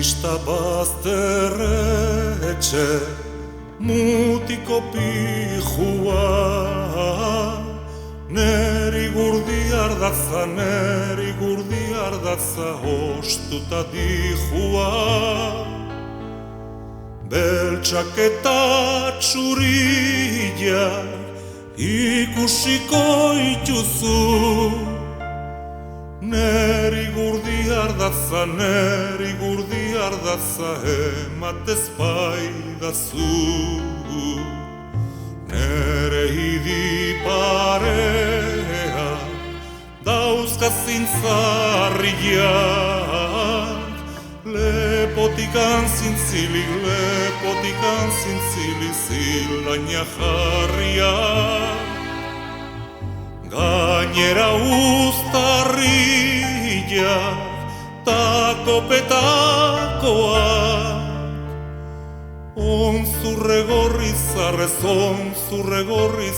Pista bazterretxe mutiko pijua, neri gurdi ardatza ostuta dijua. Beltxak eta txuriak ikusiko ituzu, neri gurdi ardatza ematez baidazu. Nere hidi parea dauzka zintzarriak, lepotikan zintzili zilaina jarriak. Gainera uztarriak ta kopetakoak, onzurre gorri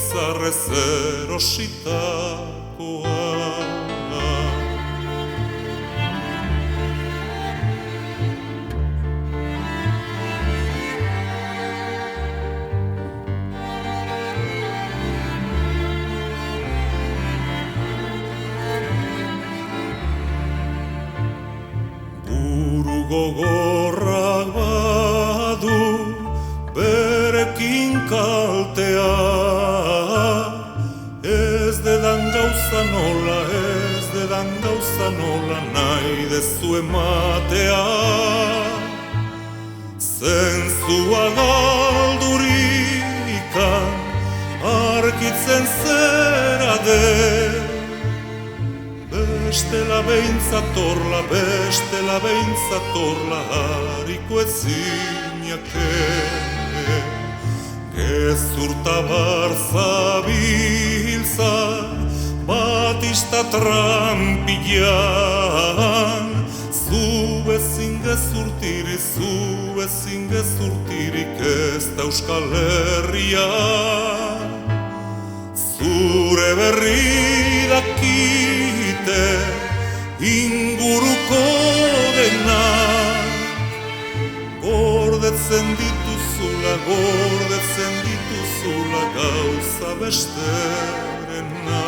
zarrez erositakoak. Gogorrak badu berekin kaltea, ez dedan gauza nola nahi dezu ematea. Zentzua galdurikan arkitzen zera den, bestela beintzatorla hariko ezinake. Gezurta barzabiltza batista trampilan, zu ezin gezurtirik ez da Euskal Herria. Zure berri dakite inguruko dena, gordetzen dituzula gauza besterena.